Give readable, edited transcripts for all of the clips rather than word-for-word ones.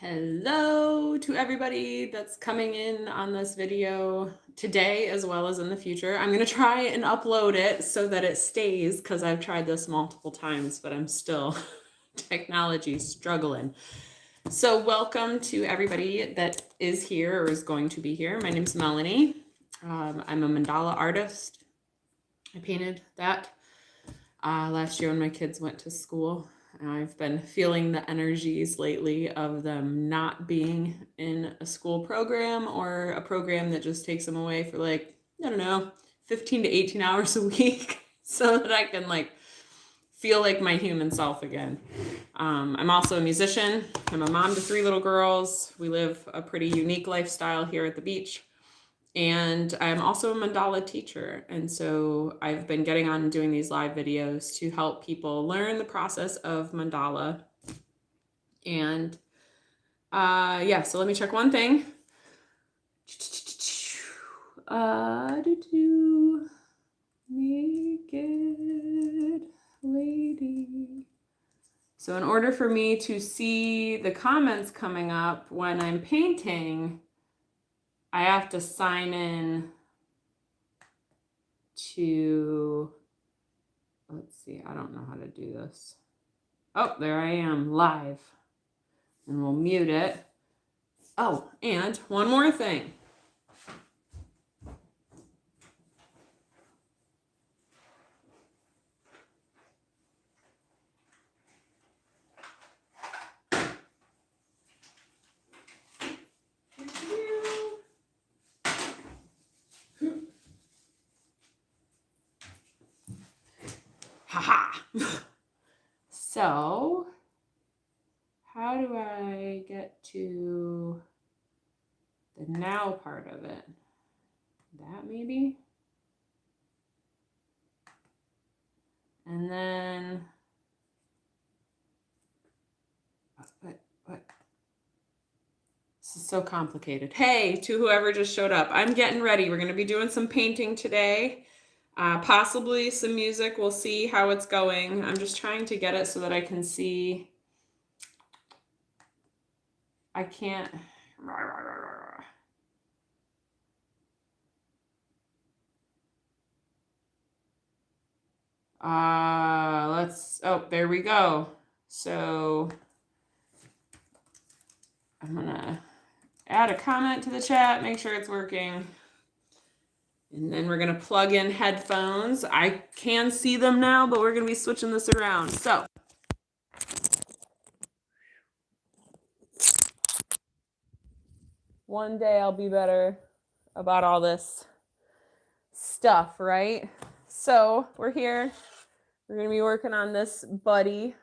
Hello to everybody that's coming in on this video today as well as in the future. I'm going to try and upload it so that it stays because I've tried this multiple times, but I'm still technology struggling. So welcome to everybody that is here or is going to be here. My name's Melanie. I'm a mandala artist. I painted that last year when my kids went to school. I've been feeling the energies lately of them not being in a school program or a program that just takes them away for I don't know, 15 to 18 hours a week so that I can feel like my human self again. I'm also a musician. I'm a mom to 3 little girls. We live a pretty unique lifestyle here at the beach. And I'm also a mandala teacher. And so I've been getting on and doing these live videos to help people learn the process of mandala. And so let me check one thing. Naked lady. So in order for me to see the comments coming up when I'm painting, I have to sign in to, let's see, I don't know how to do this. Oh, there I am live. And we'll mute it. Oh, and one more thing. Haha. So, how do I get to the now part of it? That maybe? And then, what? This is so complicated. Hey, to whoever just showed up, I'm getting ready. We're going to be doing some painting today. Possibly some music. We'll see how it's going. I'm just trying to get it so that I can see. I can't. Oh, there we go. So I'm gonna add a comment to the chat, make sure it's working. And then we're gonna plug in headphones. I can see them now, but we're gonna be switching this around. So one day I'll be better about all this stuff, right? So we're here. We're gonna be working on this buddy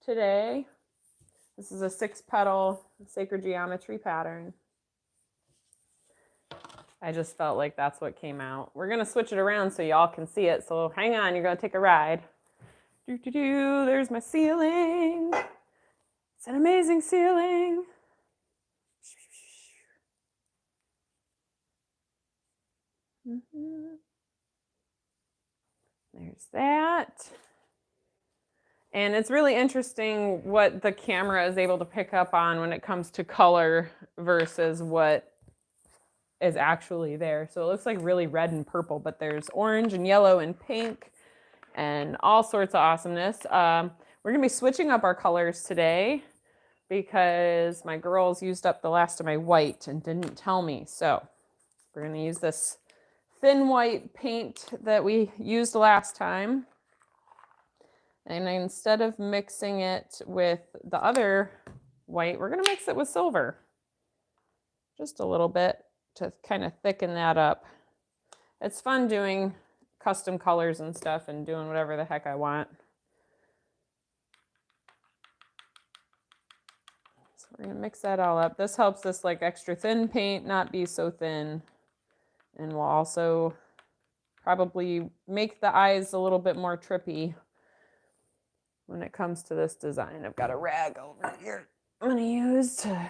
today. This is a 6-petal sacred geometry pattern. I just felt like that's what came out. We're gonna switch it around so y'all can see it. So hang on, you're gonna take a ride. There's my ceiling. It's an amazing ceiling. There's that. And it's really interesting what the camera is able to pick up on when it comes to color versus what is actually there. So it looks like really red and purple, but there's orange and yellow and pink and all sorts of awesomeness. We're gonna be switching up our colors today because my girls used up the last of my white and didn't tell me. So we're gonna use this thin white paint that we used last time. And instead of mixing it with the other white, we're gonna mix it with silver. Just a little bit to kind of thicken that up. It's fun doing custom colors and stuff and doing whatever the heck I want. So we're gonna mix that all up. This helps this extra thin paint not be so thin. And we'll also probably make the eyes a little bit more trippy when it comes to this design. I've got a rag over here I'm gonna use to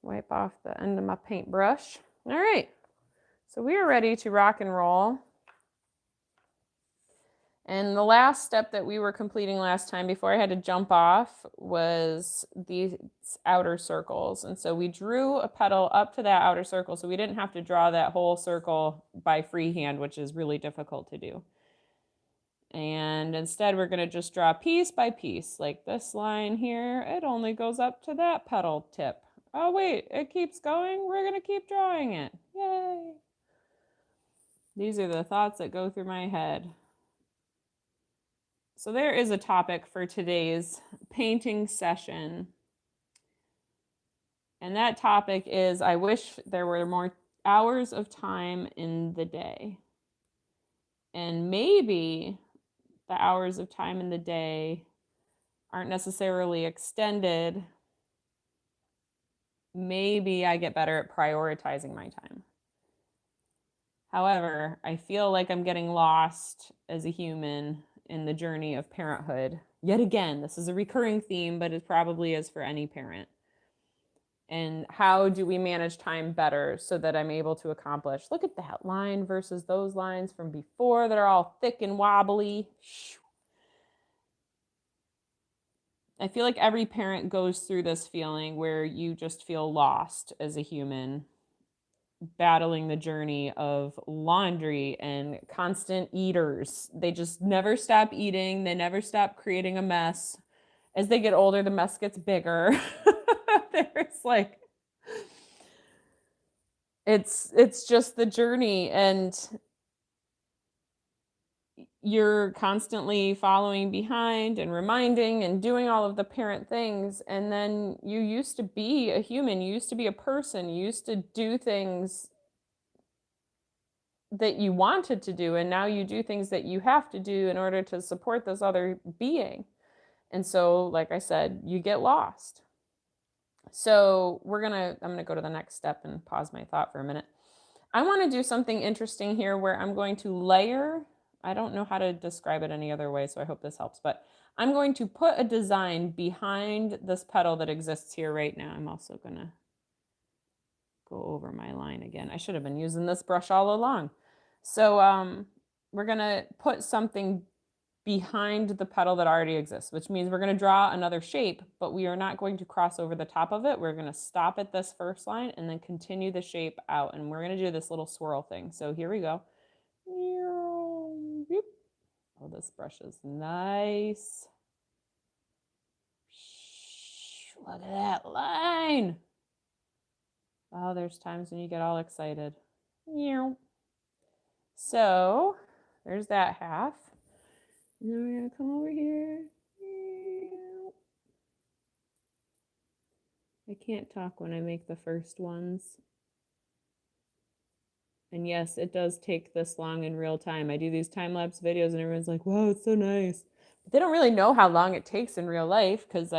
wipe off the end of my paintbrush. All right, so we are ready to rock and roll. And the last step that we were completing last time before I had to jump off was these outer circles. And so we drew a petal up to that outer circle, so we didn't have to draw that whole circle by freehand, which is really difficult to do. And instead we're going to just draw piece by piece, like this line here. It only goes up to that petal tip. Oh wait, it keeps going. We're going to keep drawing it. Yay! These are the thoughts that go through my head. So there is a topic for today's painting session. And that topic is, I wish there were more hours of time in the day. And maybe the hours of time in the day aren't necessarily extended. Maybe I get better at prioritizing my time. However, I feel like I'm getting lost as a human in the journey of parenthood. Yet again, this is a recurring theme, but it probably is for any parent. And how do we manage time better so that I'm able to accomplish? Look at that line versus those lines from before that are all thick and wobbly. I feel like every parent goes through this feeling where you just feel lost as a human, battling the journey of laundry and constant eaters. They just never stop eating. They never stop creating a mess. As they get older, the mess gets bigger. There's like, it's just the journey, and you're constantly following behind and reminding and doing all of the parent things. And then you used to be a human, you used to be a person, you used to do things that you wanted to do, and now you do things that you have to do in order to support this other being. And so, like I said, you get lost. So I'm gonna go to the next step and pause my thought for a minute. I want to do something interesting here where I'm going to layer. I don't know how to describe it any other way, so I hope this helps, but I'm going to put a design behind this petal that exists here right now. I'm also gonna go over my line again. I should have been using this brush all along. So we're gonna put something behind the petal that already exists, which means we're going to draw another shape, but we are not going to cross over the top of it. We're going to stop at this first line and then continue the shape out, and we're going to do this little swirl thing. So here we go. Oh, this brush is nice. Look at that line. Oh, there's times when you get all excited. So there's that half. And then we're going to come over here. I can't talk when I make the first ones. And yes, it does take this long in real time. I do these time-lapse videos and everyone's like, wow, it's so nice. But they don't really know how long it takes in real life because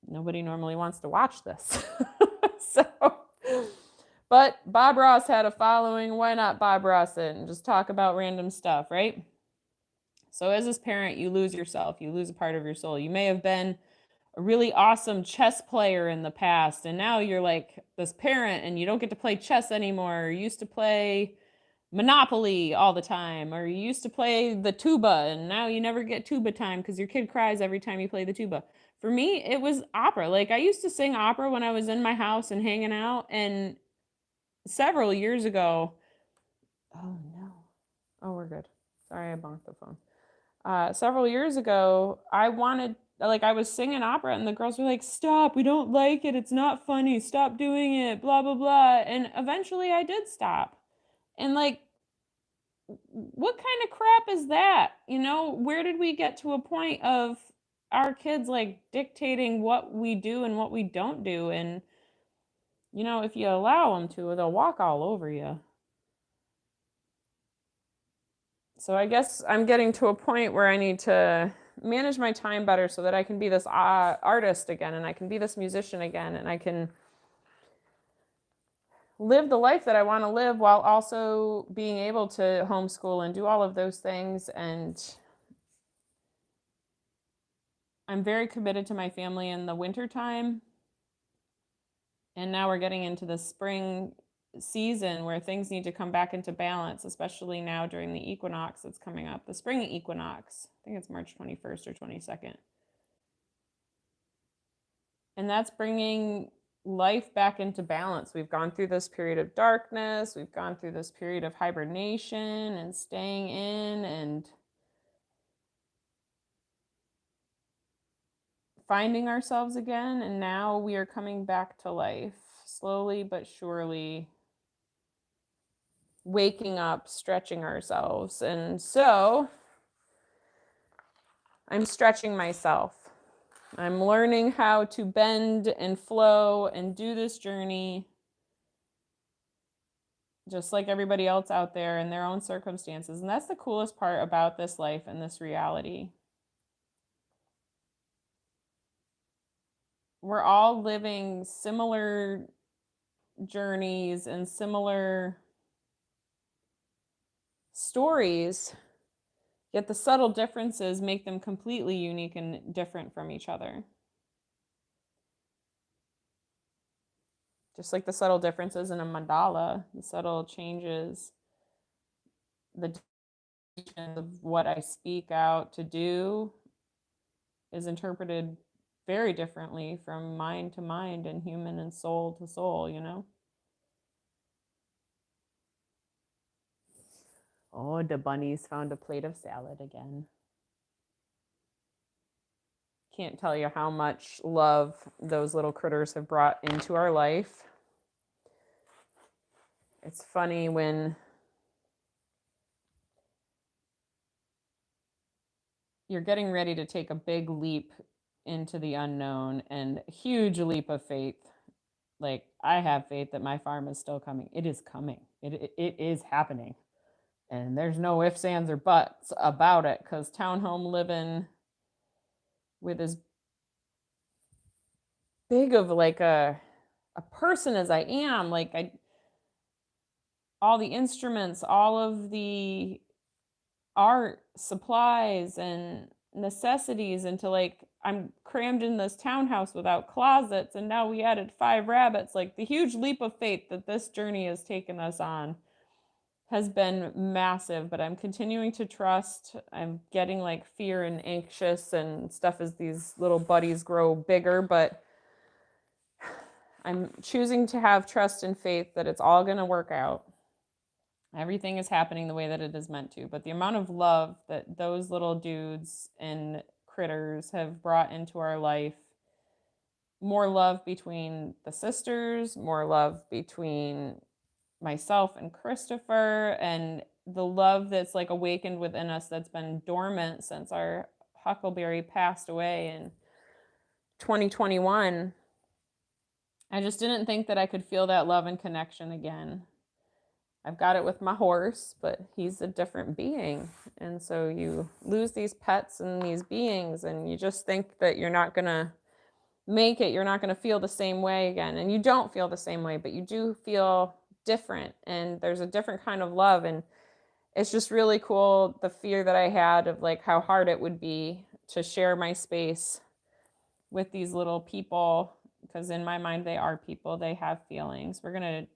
nobody normally wants to watch this. But Bob Ross had a following. Why not Bob Ross it and just talk about random stuff, right? So as this parent, you lose yourself. You lose a part of your soul. You may have been a really awesome chess player in the past, and now you're like this parent and you don't get to play chess anymore. You used to play Monopoly all the time, or you used to play the tuba, and now you never get tuba time because your kid cries every time you play the tuba. For me, it was opera. Like I used to sing opera when I was in my house and hanging out, and several years ago, oh no, oh we're good. Sorry, I bonked the phone. Several years ago, I was singing opera and the girls were like, stop, we don't like it. It's not funny. Stop doing it, blah, blah, blah. And eventually I did stop. And like, what kind of crap is that? Where did we get to a point of our kids like dictating what we do and what we don't do? And, if you allow them to, they'll walk all over you. So I guess I'm getting to a point where I need to manage my time better so that I can be this artist again, and I can be this musician again, and I can live the life that I want to live while also being able to homeschool and do all of those things. And I'm very committed to my family in the winter time. And now we're getting into the spring season where things need to come back into balance, especially now during the equinox that's coming up, the spring equinox. I think it's March 21st or 22nd. And that's bringing life back into balance. We've gone through this period of darkness, we've gone through this period of hibernation and staying in and finding ourselves again, and now we are coming back to life, slowly but surely, waking up, stretching ourselves. And so I'm stretching myself. I'm learning how to bend and flow and do this journey just like everybody else out there in their own circumstances. And that's the coolest part about this life and this reality. We're all living similar journeys and similar stories, yet the subtle differences make them completely unique and different from each other. Just like the subtle differences in a mandala, the subtle changes, the of what I speak out to do is interpreted very differently from mind to mind and human and soul to soul, you know? Oh, the bunnies found a plate of salad again. Can't tell you how much love those little critters have brought into our life. It's funny when you're getting ready to take a big leap into the unknown and a huge leap of faith. Like, I have faith that my farm is still coming. It is coming. It is happening. And there's no ifs, ands, or buts about it, because townhome living with as big of like a person as I am, like all the instruments, all of the art supplies and necessities into like I'm crammed in this townhouse without closets, and now we added 5 rabbits. Like, the huge leap of faith that this journey has taken us on has been massive, but I'm continuing to trust. I'm getting like fear and anxious and stuff as these little buddies grow bigger, but I'm choosing to have trust and faith that it's all going to work out. Everything is happening the way that it is meant to. But the amount of love that those little dudes and critters have brought into our life, more love between the sisters, more love between myself and Christopher, and the love that's like awakened within us that's been dormant since our Huckleberry passed away in 2021. I just didn't think that I could feel that love and connection again. I've got it with my horse, but he's a different being. And so you lose these pets and these beings, and you just think that you're not going to make it. You're not going to feel the same way again. And you don't feel the same way, but you do feel different. And there's a different kind of love. And it's just really cool, the fear that I had of like how hard it would be to share my space with these little people, because in my mind they are people. They have feelings. We're going to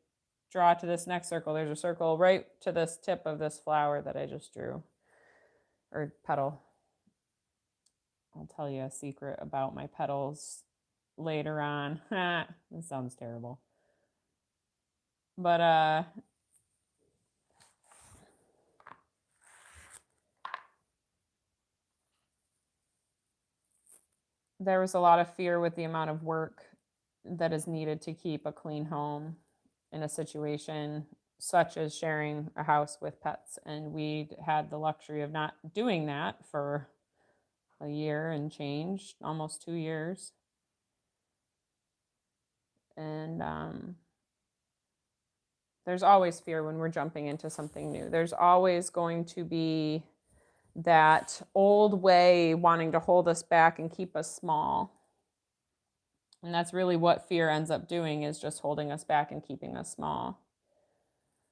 draw to this next circle. There's a circle right to this tip of this flower that I just drew, or petal. I'll tell you a secret about my petals later on. This sounds terrible. But there was a lot of fear with the amount of work that is needed to keep a clean home in a situation such as sharing a house with pets. And we had the luxury of not doing that for a year and change, almost 2 years. And there's always fear when we're jumping into something new. There's always going to be that old way wanting to hold us back and keep us small. And that's really what fear ends up doing, is just holding us back and keeping us small.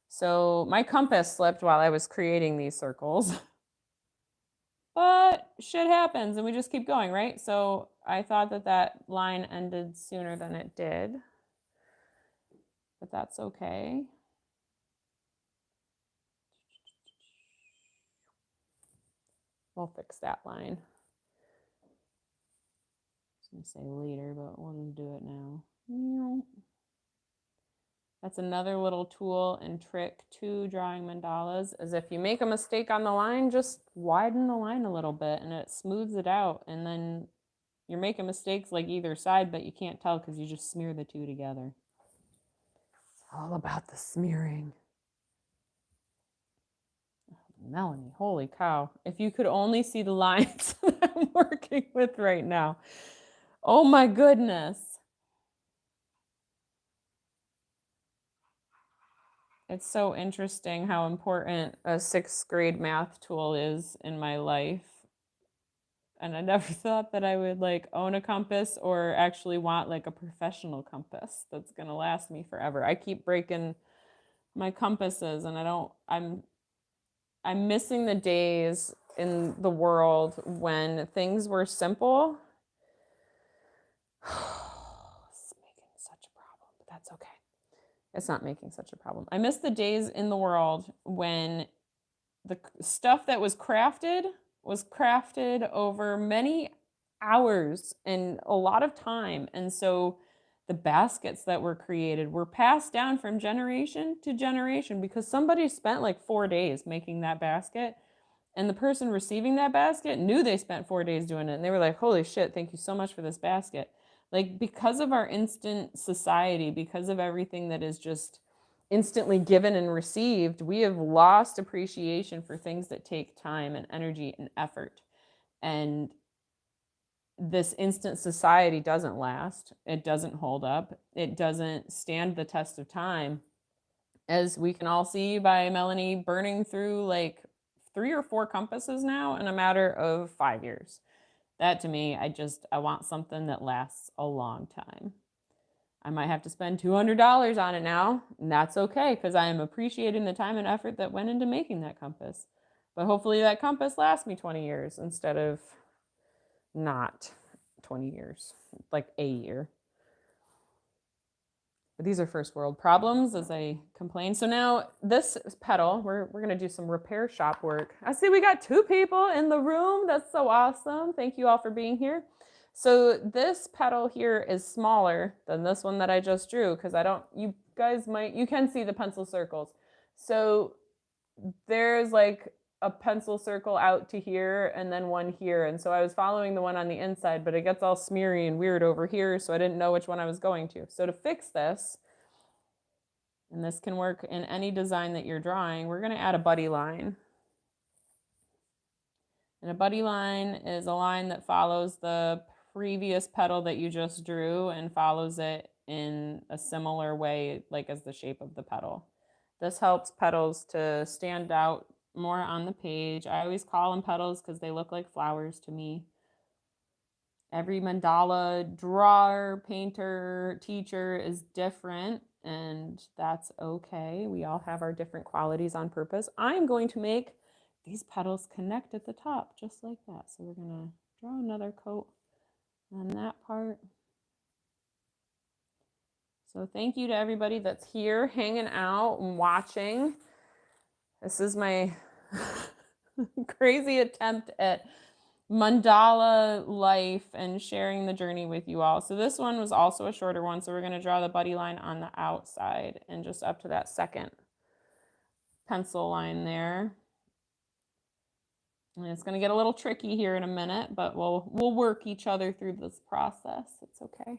So my compass slipped while I was creating these circles. But shit happens and we just keep going, right? So I thought that line ended sooner than it did. but that's okay. We'll fix that line. I was going to say later, but we'll just do it now. That's another little tool and trick to drawing mandalas, is if you make a mistake on the line, just widen the line a little bit and it smooths it out. And then you're making mistakes like either side, but you can't tell because you just smear the two together. It's all about the smearing. Melanie, holy cow. If you could only see the lines that I'm working with right now. Oh my goodness. It's so interesting how important a 6th grade math tool is in my life. And I never thought that I would like own a compass or actually want like a professional compass that's going to last me forever. I keep breaking my compasses and I'm missing the days in the world when things were simple. It's making such a problem, but that's okay. It's not making such a problem. I miss the days in the world when the stuff that was crafted over many hours and a lot of time. And so the baskets that were created were passed down from generation to generation because somebody spent like 4 days making that basket. And the person receiving that basket knew they spent 4 days doing it. And they were like, holy shit, thank you so much for this basket. Like, because of our instant society, because of everything that is just instantly given and received, we have lost appreciation for things that take time and energy and effort. And this instant society doesn't last. It doesn't hold up. It doesn't stand the test of time. As we can all see by Melanie burning through like 3 or 4 compasses now in a matter of 5 years. That to me, I want something that lasts a long time. I might have to spend $200 on it now, and that's okay because I am appreciating the time and effort that went into making that compass. But hopefully that compass lasts me 20 years instead of not 20 years, like a year. But these are first world problems, as I complain. So now this pedal, we're going to do some repair shop work. I see we got 2 people in the room. That's so awesome. Thank you all for being here. So this pedal here is smaller than this one that I just drew because you can see the pencil circles. So there's like a pencil circle out to here and then one here. And so I was following the one on the inside, but it gets all smeary and weird over here. So I didn't know which one I was going to. So to fix this, and this can work in any design that you're drawing, we're going to add a buddy line. And a buddy line is a line that follows the previous petal that you just drew and follows it in a similar way, like as the shape of the petal. This helps petals to stand out more on the page. I always call them petals because they look like flowers to me. Every mandala drawer, painter, teacher is different, and that's okay. We all have our different qualities on purpose. I'm going to make these petals connect at the top, just like that. So we're gonna draw another coat on that part. So thank you to everybody that's here, hanging out and watching. This is my crazy attempt at mandala life and sharing the journey with you all. So this one was also a shorter one. So we're going to draw the buddy line on the outside and just up to that second pencil line there. And it's going to get a little tricky here in a minute, but we'll work each other through this process. It's okay.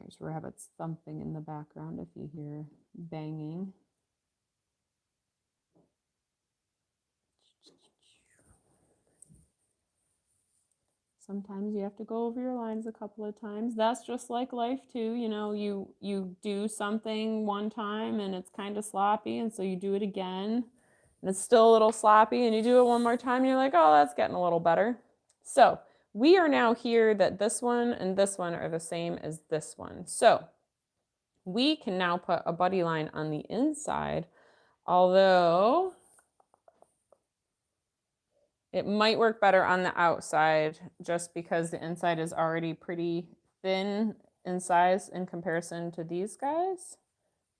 There's rabbits thumping in the background if you hear banging. Sometimes you have to go over your lines a couple of times. That's just like life too. You know, you do something one time and it's kind of sloppy, and so you do it again and it's still a little sloppy, and you do it one more time and you're like, oh, that's getting a little better. So we are now here that this one and this one are the same as this one. So we can now put a buddy line on the inside, although It might work better on the outside just because the inside is already pretty thin in size in comparison to these guys,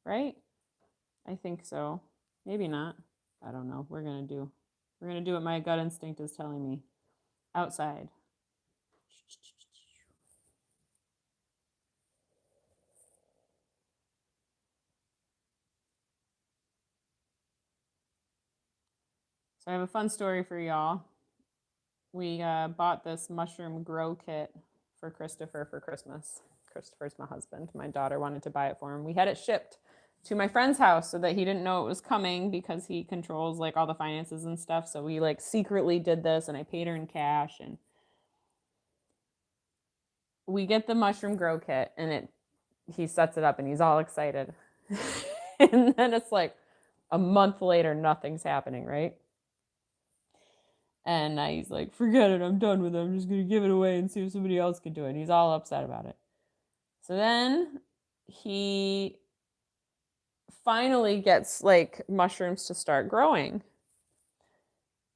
right? I think so. Maybe not. I don't know. We're going to do what my gut instinct is telling me. Outside. So I have a fun story for y'all. We bought this mushroom grow kit for Christopher for Christmas. Christopher's my husband. My daughter wanted to buy it for him. We had it shipped to my friend's house so that he didn't know it was coming because he controls like all the finances and stuff. So we like secretly did this and I paid her in cash, and we get the mushroom grow kit and he sets it up and he's all excited. And then it's like a month later, nothing's happening, right? And he's like, forget it, I'm done with it. I'm just going to give it away and see if somebody else can do it. And he's all upset about it. So then he finally gets like mushrooms to start growing.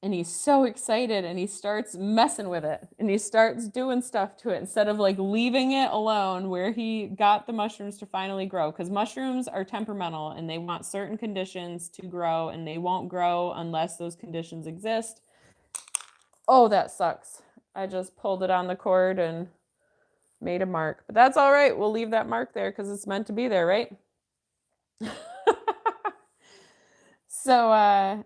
And he's so excited and he starts messing with it and he starts doing stuff to it instead of like leaving it alone where he got the mushrooms to finally grow, because mushrooms are temperamental and they want certain conditions to grow and they won't grow unless those conditions exist. Oh, that sucks. I just pulled it on the cord and made a mark, but that's all right. We'll leave that mark there because it's meant to be there, right? So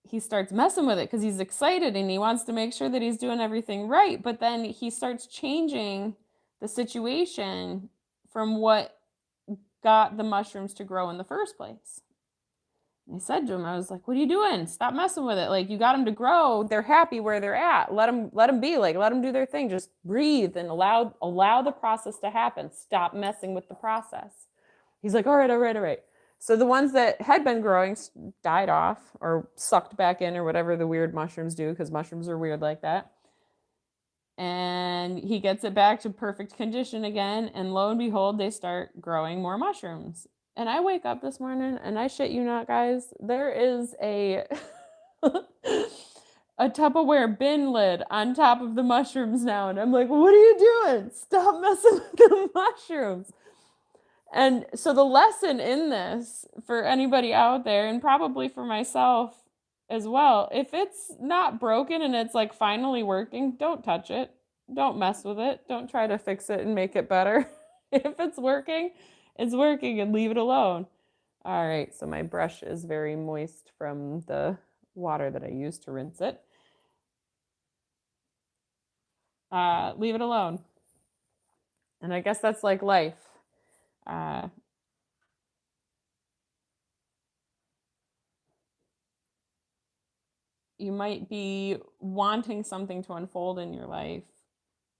he starts messing with it because he's excited and he wants to make sure that he's doing everything right. But then he starts changing the situation from what got the mushrooms to grow in the first place. I said to him, I was like, what are you doing? Stop messing with it. Like, you got them to grow. They're happy where they're at. Let them be. Like, let them do their thing. Just breathe and allow the process to happen. Stop messing with the process. He's like, all right. So the ones that had been growing died off or sucked back in or whatever the weird mushrooms do, because mushrooms are weird like that. And he gets it back to perfect condition again. And lo and behold, they start growing more mushrooms. And I wake up this morning and I shit you not, guys, there is a a Tupperware bin lid on top of the mushrooms now. And I'm like, what are you doing? Stop messing with the mushrooms. And so the lesson in this for anybody out there, and probably for myself as well, if it's not broken and it's like finally working, don't touch it. Don't mess with it. Don't try to fix it and make it better. If it's working and leave it alone. All right, so my brush is very moist from the water that I used to rinse it. Leave it alone. And I guess that's like life. You might be wanting something to unfold in your life,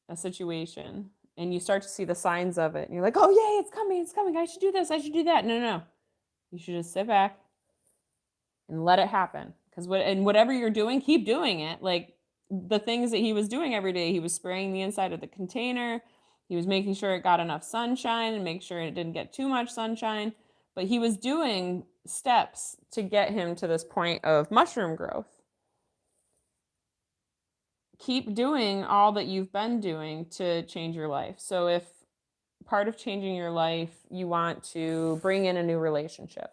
a situation, and you start to see the signs of it. And you're like, oh, yay, it's coming. I should do this. I should do that. No. You should just sit back and let it happen. Because whatever you're doing, keep doing it. Like the things that he was doing every day, he was spraying the inside of the container. He was making sure it got enough sunshine and make sure it didn't get too much sunshine. But he was doing steps to get him to this point of mushroom growth. Keep doing all that you've been doing to change your life. So if part of changing your life, you want to bring in a new relationship.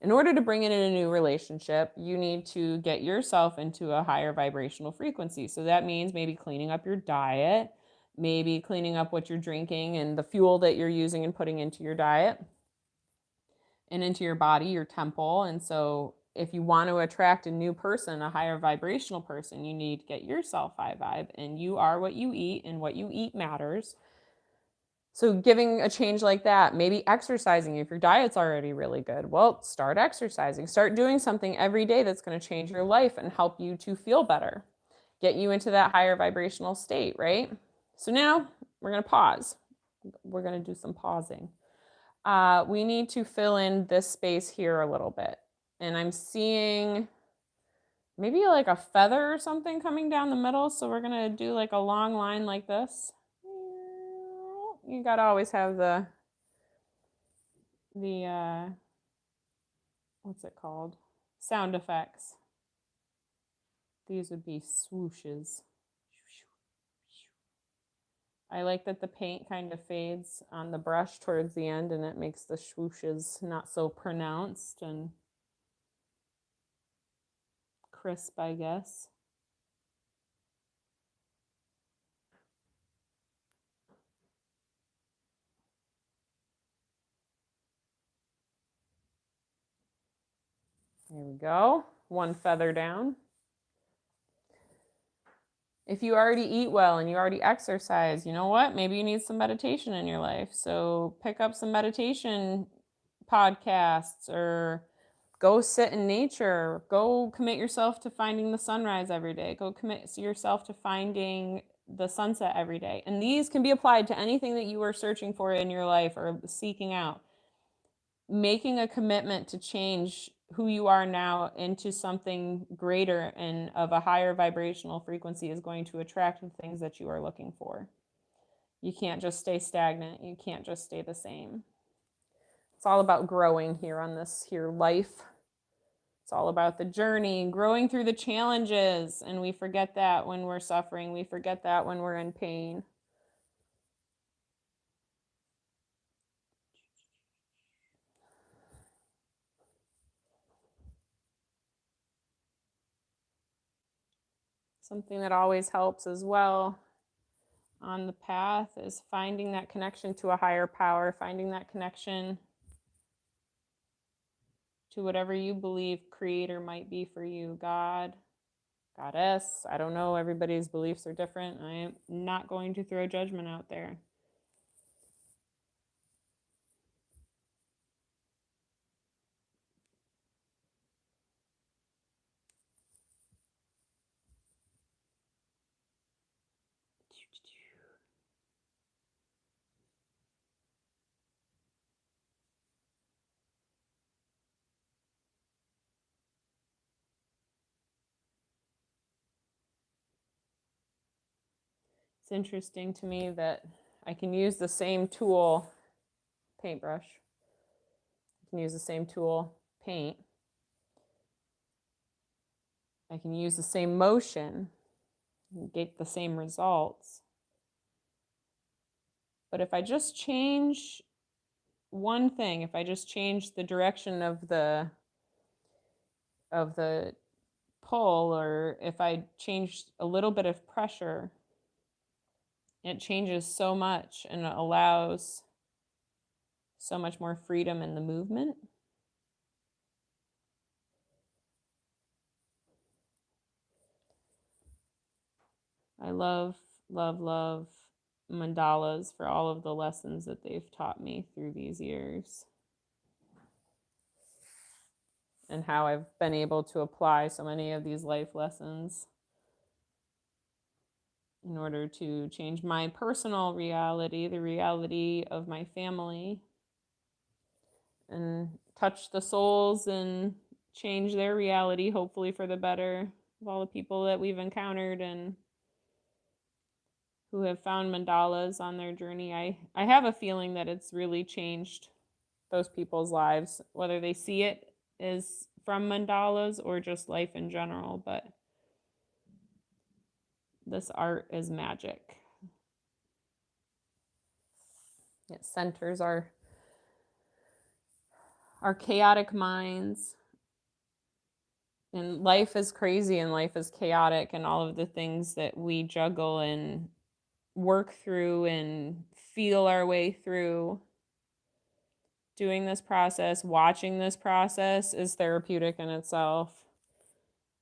In order to bring in a new relationship, you need to get yourself into a higher vibrational frequency. So that means maybe cleaning up your diet, maybe cleaning up what you're drinking and the fuel that you're using and putting into your diet and into your body, your temple. And so if you want to attract a new person, a higher vibrational person, you need to get yourself high vibe, and you are what you eat, and what you eat matters. So giving a change like that, maybe exercising. If your diet's already really good, well, start exercising. Start doing something every day that's going to change your life and help you to feel better, get you into that higher vibrational state, right? So now we're going to pause. We're going to do some pausing. We need to fill in this space here a little bit. And I'm seeing maybe like a feather or something coming down the middle. So we're going to do like a long line like this. You got to always have the what's it called? Sound effects. These would be swooshes. I like that the paint kind of fades on the brush towards the end, and it makes the swooshes not so pronounced and crisp, I guess. There we go. One feather down. If you already eat well and you already exercise, you know what? Maybe you need some meditation in your life. So pick up some meditation podcasts or go sit in nature. Go commit yourself to finding the sunrise every day. Go commit yourself to finding the sunset every day. And these can be applied to anything that you are searching for in your life or seeking out. Making a commitment to change who you are now into something greater and of a higher vibrational frequency is going to attract the things that you are looking for. You can't just stay stagnant. You can't just stay the same. It's all about growing here on this here life. It's all about the journey, growing through the challenges. And we forget that when we're suffering. We forget that when we're in pain. Something that always helps as well on the path is finding that connection to a higher power, finding that connection to whatever you believe creator might be for you. God, goddess, I don't know. Everybody's beliefs are different. I am not going to throw judgment out there. It's interesting to me that I can use the same tool, paintbrush. I can use the same tool, paint. I can use the same motion and get the same results. But if I just change one thing, if I just change the direction of the pull, or if I change a little bit of pressure, it changes so much and it allows so much more freedom in the movement. I love, love, love mandalas for all of the lessons that they've taught me through these years, and how I've been able to apply so many of these life lessons in order to change my personal reality, the reality of my family, and touch the souls and change their reality, hopefully for the better, of all the people that we've encountered and who have found mandalas on their journey. I have a feeling that it's really changed those people's lives, whether they see it as from mandalas or just life in general. But this art is magic. It centers our chaotic minds. And life is crazy and life is chaotic, and all of the things that we juggle and work through and feel our way through. Doing this process, watching this process is therapeutic in itself.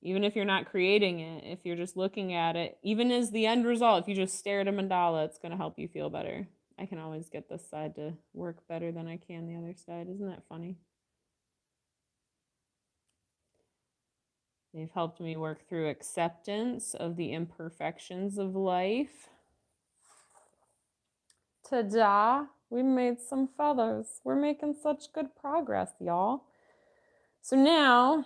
Even if you're not creating it, if you're just looking at it, even as the end result, if you just stare at a mandala, it's going to help you feel better. I can always get this side to work better than I can the other side. Isn't that funny? They've helped me work through acceptance of the imperfections of life. Ta-da! We made some feathers. We're making such good progress, y'all. So now,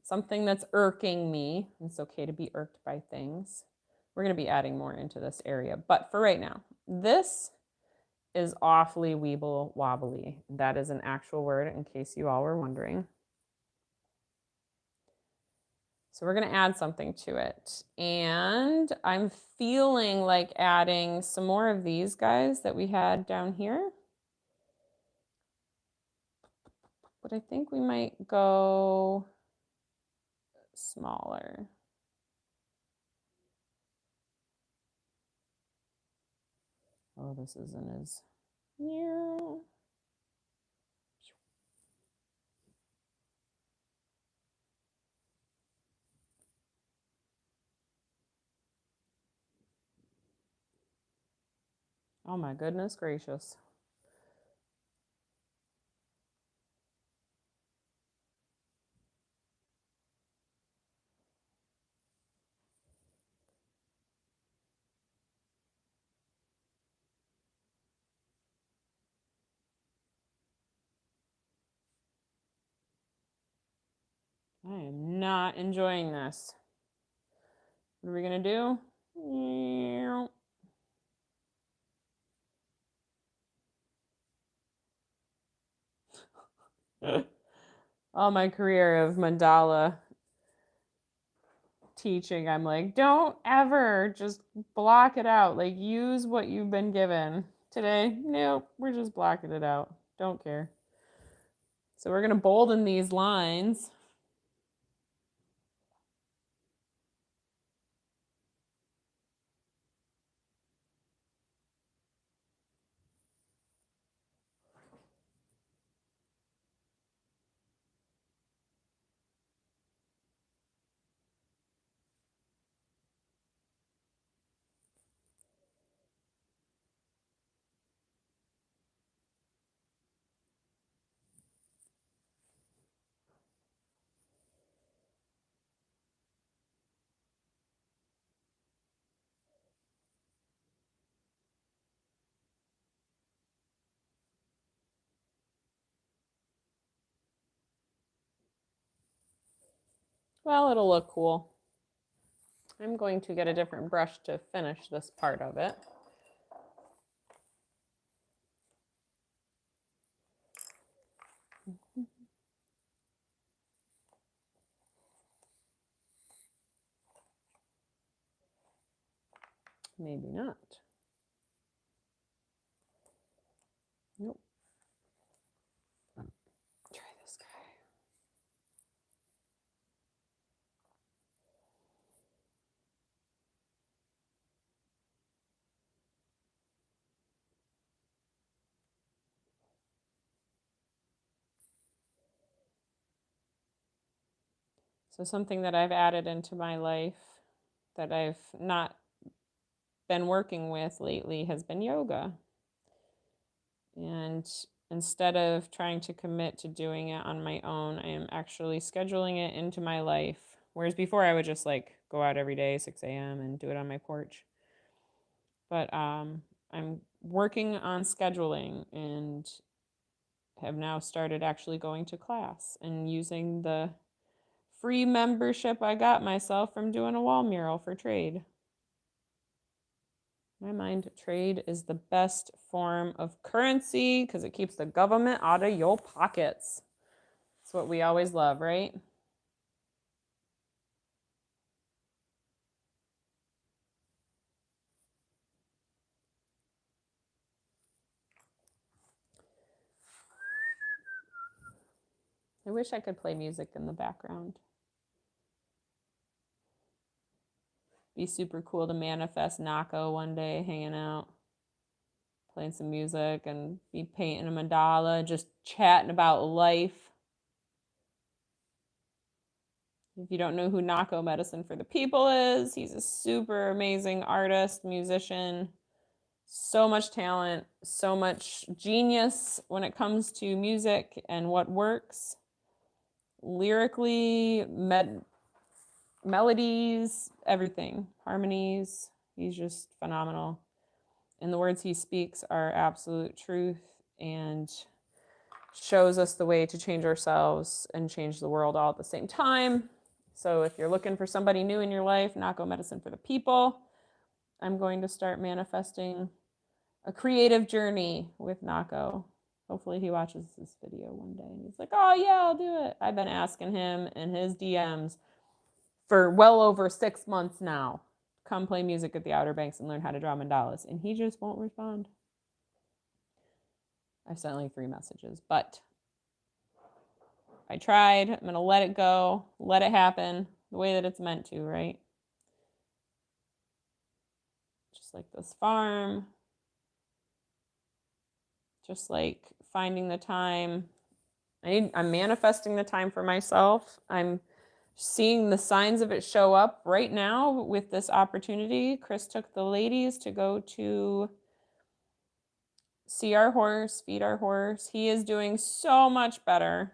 something that's irking me, it's okay to be irked by things. We're going to be adding more into this area. But for right now, this is awfully weeble wobbly. That is an actual word in case you all were wondering. So we're going to add something to it. And I'm feeling like adding some more of these guys that we had down here. But I think we might go smaller. Oh, this isn't as... Yeah. Oh my goodness gracious. I am not enjoying this. What are we going to do? All my career of mandala teaching, I'm like, don't ever just block it out. Like, use what you've been given. Today, nope, we're just blocking it out. Don't care. So we're going to bolden these lines. Well, it'll look cool. I'm going to get a different brush to finish this part of it. Maybe not. Nope. Try this guy. So something that I've added into my life that I've not been working with lately has been yoga. And instead of trying to commit to doing it on my own, I am actually scheduling it into my life. Whereas before I would just like go out every day, 6 a.m. and do it on my porch. But I'm working on scheduling and have now started actually going to class and using the free membership I got myself from doing a wall mural for trade. In my mind, trade is the best form of currency because it keeps the government out of your pockets. It's what we always love, right? I wish I could play music in the background. Be super cool to manifest Nako one day hanging out, playing some music and be painting a mandala, just chatting about life. If you don't know who Nako Medicine for the People is, he's a super amazing artist, musician, so much talent, so much genius when it comes to music and what works. Lyrically, melodies, everything, harmonies. He's just phenomenal. And the words he speaks are absolute truth and shows us the way to change ourselves and change the world all at the same time. So if you're looking for somebody new in your life, Nako Medicine for the People, I'm going to start manifesting a creative journey with Nako. Hopefully he watches this video one day and he's like, oh yeah, I'll do it. I've been asking him in his DMs for well over 6 months now. Come play music at the Outer Banks and learn how to draw mandalas. And he just won't respond. I've sent like 3 messages, but I tried. I'm going to let it go, let it happen the way that it's meant to, right? Just like this farm, just like finding the time. I'm manifesting the time for myself. I'm seeing the signs of it show up right now with this opportunity. Chris took the ladies to go to see our horse, feed our horse. He is doing so much better.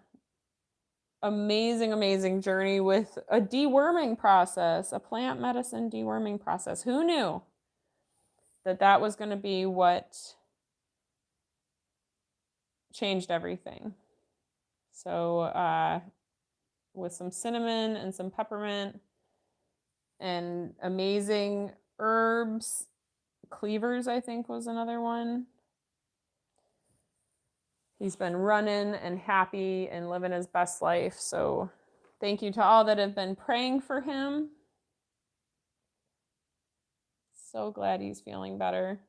Amazing, amazing journey with a deworming process, a plant medicine deworming process. Who knew that that was going to be what changed everything? So with some cinnamon and some peppermint and amazing herbs, cleavers I think was another one. He's been running and happy and living his best life. So thank you to all that have been praying for him. So glad he's feeling better.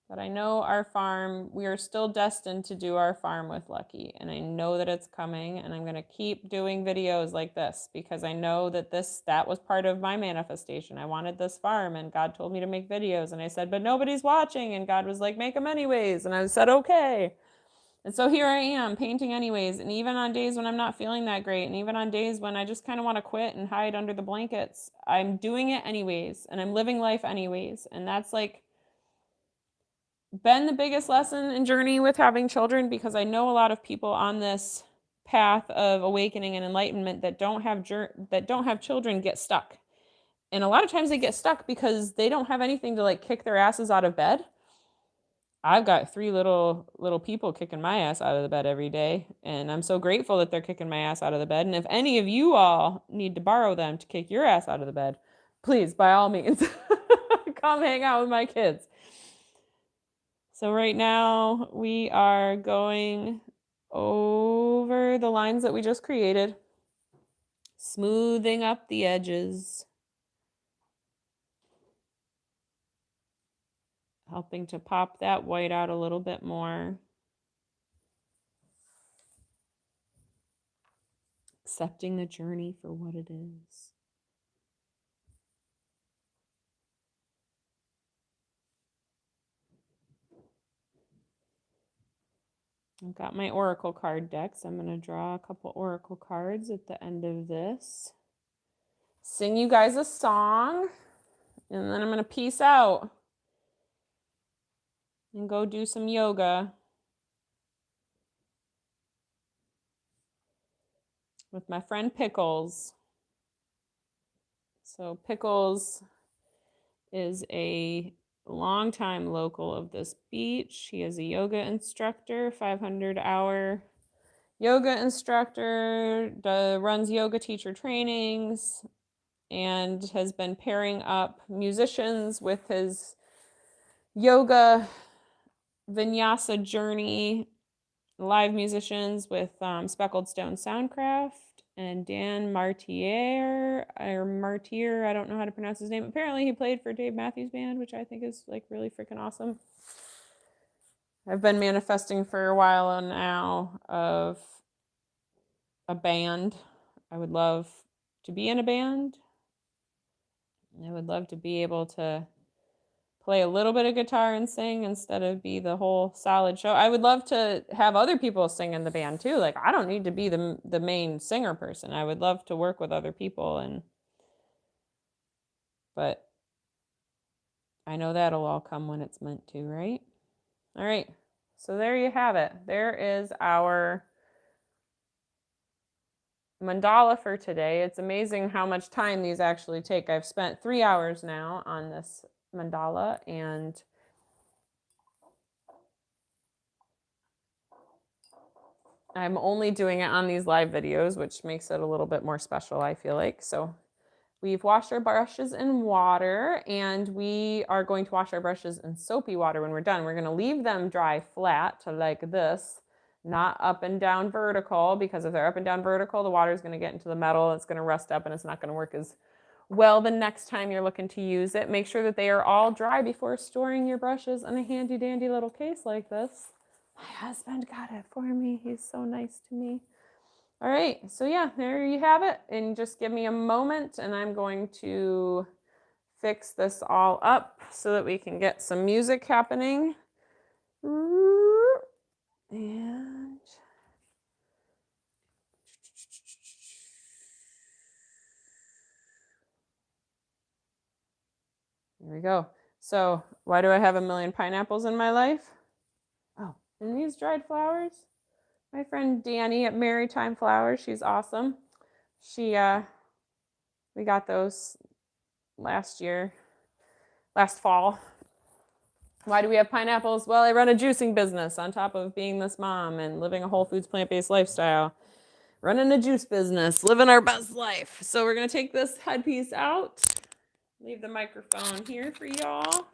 But I know our farm, we are still destined to do our farm with Lucky. And I know that it's coming. And I'm going to keep doing videos like this because I know that that was part of my manifestation. I wanted this farm and God told me to make videos. And I said, but nobody's watching. And God was like, make them anyways. And I said, okay. And so here I am painting anyways. And even on days when I'm not feeling that great, and even on days when I just kind of want to quit and hide under the blankets, I'm doing it anyways. And I'm living life anyways. And that's like been the biggest lesson and journey with having children, because I know a lot of people on this path of awakening and enlightenment that don't have children get stuck. And a lot of times they get stuck because they don't have anything to like kick their asses out of bed. I've got 3 little people kicking my ass out of the bed every day, and I'm so grateful that they're kicking my ass out of the bed. And if any of you all need to borrow them to kick your ass out of the bed, please, by all means, come hang out with my kids. So right now we are going over the lines that we just created, smoothing up the edges, helping to pop that white out a little bit more. Accepting the journey for what it is. I've got my oracle card deck, so I'm going to draw a couple oracle cards at the end of this. Sing you guys a song, and then I'm going to peace out and go do some yoga with my friend Pickles. So Pickles is a longtime local of this beach. He is a yoga instructor, 500-hour yoga instructor, runs yoga teacher trainings, and has been pairing up musicians with his yoga vinyasa journey, live musicians with Speckled Stone Soundcraft and Dan Martier, I don't know how to pronounce his name. Apparently he played for Dave Matthews Band, which I think is like really freaking awesome. I've been manifesting for a while now of a band. I would love to be in a band. I would love to be able to play a little bit of guitar and sing instead of be the whole solid show. I would love to have other people sing in the band too. Like, I don't need to be the main singer person. I would love to work with other people, but I know that'll all come when it's meant to, right? All right. So there you have it. There is our mandala for today. It's amazing how much time these actually take. I've spent 3 hours now on this mandala, and I'm only doing it on these live videos, which makes it a little bit more special, I feel like. So we've washed our brushes in water, and we are going to wash our brushes in soapy water when we're done. We're going to leave them dry flat to like this, not up and down vertical, because if they're up and down vertical, the water is going to get into the metal, it's going to rust up, and it's not going to work as well the next time you're looking to use it. Make sure that they are all dry before storing your brushes in a handy dandy little case like this. My husband got it for me. He's so nice to me. All right, so yeah, there you have it. And just give me a moment and I'm going to fix this all up so that we can get some music happening. And here we go. So why do I have a million pineapples in my life? Oh, and these dried flowers. My friend Danny at Maritime Flowers, she's awesome. We got those last fall. Why do we have pineapples? Well, I run a juicing business on top of being this mom and living a whole foods plant-based lifestyle. Running a juice business, living our best life. So we're gonna take this headpiece out, leave the microphone here for y'all.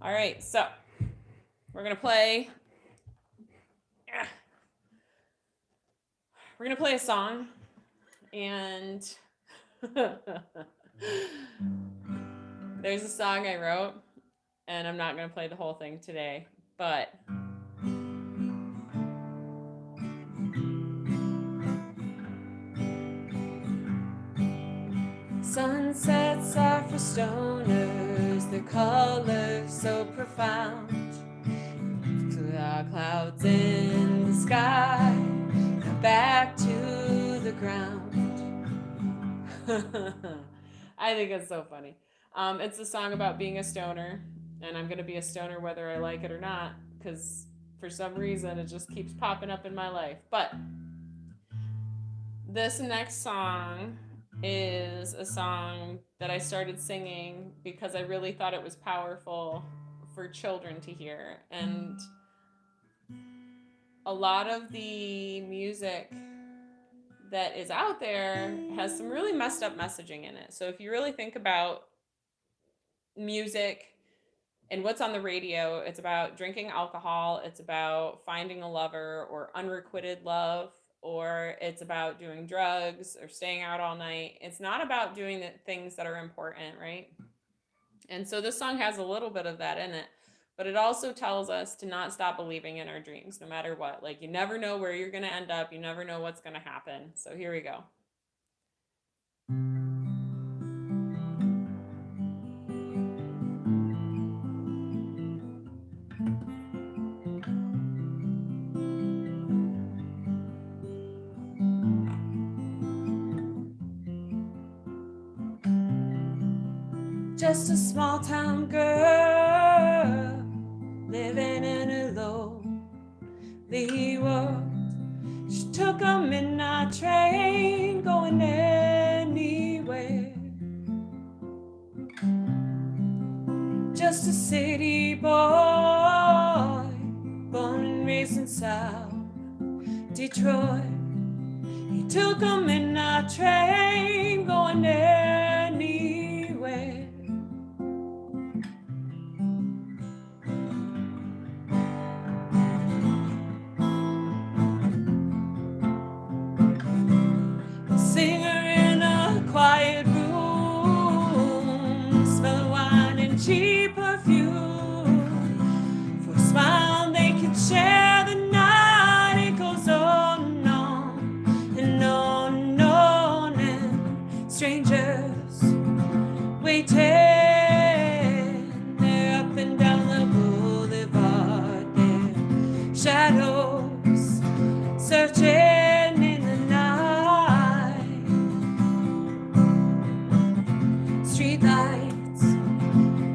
All right, so we're gonna play a song, and there's a song I wrote, and I'm not gonna play the whole thing today, but sunsets are for stoners, their colors so profound. Clouds in the sky, come back to the ground. I think it's so funny. It's a song about being a stoner, and I'm gonna be a stoner whether I like it or not, because for some reason it just keeps popping up in my life. But this next song is a song that I started singing because I really thought it was powerful for children to hear. And a lot of the music that is out there has some really messed up messaging in it. So if you really think about music and what's on the radio, it's about drinking alcohol, it's about finding a lover or unrequited love, or it's about doing drugs or staying out all night. It's not about doing the things that are important, right? And so this song has a little bit of that in it, but it also tells us to not stop believing in our dreams, no matter what. Like, you never know where you're going to end up. You never know what's going to happen. So here we go. Just a small town girl living in a lonely world. She took a midnight train going anywhere. Just a city boy, born and raised in South Detroit. He took a midnight train going anywhere. Singer in a quiet room, smell of wine and cheap perfume. For a smile they can share the night. It goes on and on and on, and strangers waiting. They're up and down the boulevard, their shadows searching. Streetlights,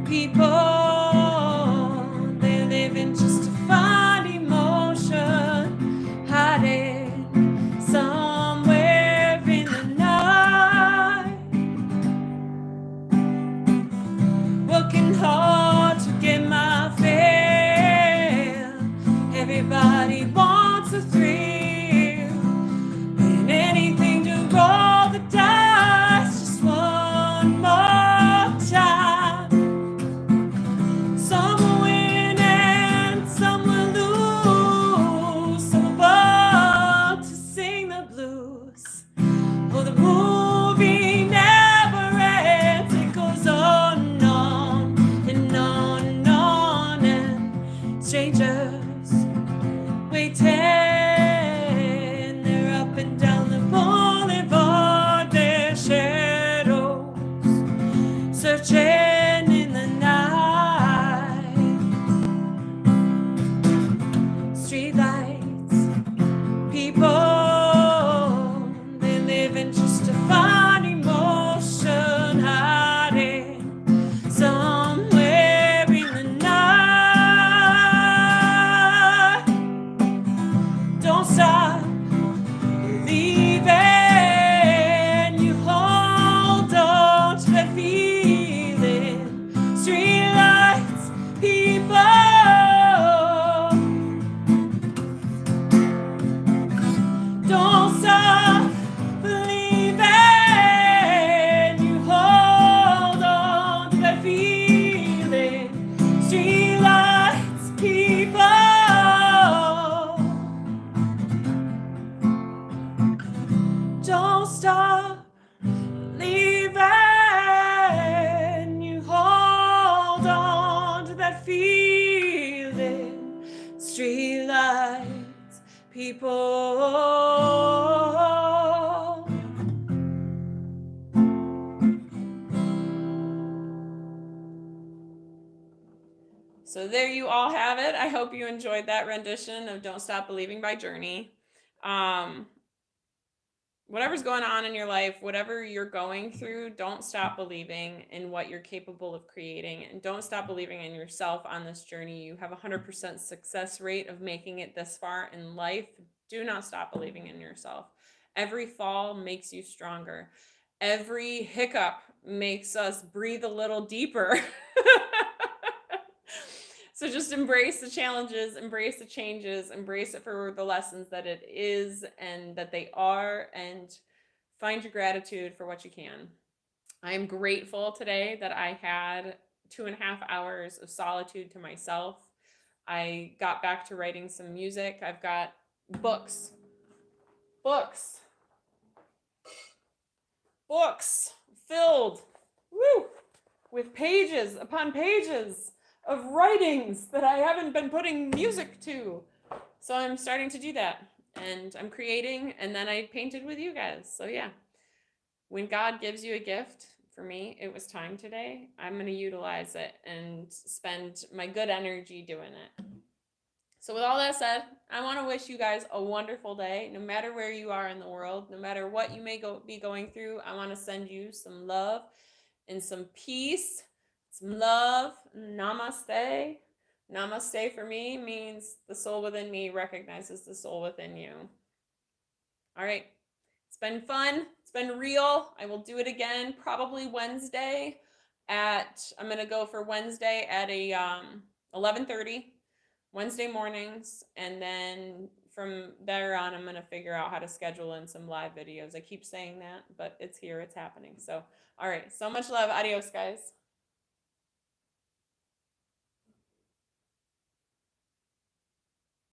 people, they live in just to find emotion, hiding somewhere in the night. don't stop believing. You hold on to that feeling. Streetlights, people. So there you all have it. I hope you enjoyed that rendition of Don't Stop Believing by Journey. Whatever's going on in your life, whatever you're going through, don't stop believing in what you're capable of creating, and don't stop believing in yourself on this journey. You have a 100% success rate of making it this far in life. Do not stop believing in yourself. Every fall makes you stronger. Every hiccup makes us breathe a little deeper. So just embrace the challenges, embrace the changes, embrace it for the lessons that it is and that they are, and find your gratitude for what you can. I'm grateful today that I had 2.5 hours of solitude to myself. I got back to writing some music. I've got books filled, with pages upon pages of writings that I haven't been putting music to. So I'm starting to do that, and I'm creating, and then I painted with you guys. So yeah, when God gives you a gift, for me, it was time today. I'm going to utilize it and spend my good energy doing it. So with all that said, I want to wish you guys a wonderful day, no matter where you are in the world, no matter what you may be going through. I want to send you some love and some peace, some love. Namaste. Namaste for me means the soul within me recognizes the soul within you. All right. It's been fun. It's been real. I will do it again probably Wednesday I'm going to go for Wednesday at a 11:30 Wednesday mornings, and then from there on I'm going to figure out how to schedule in some live videos. I keep saying that, but it's here, it's happening. So, all right. So much love. Adios, guys.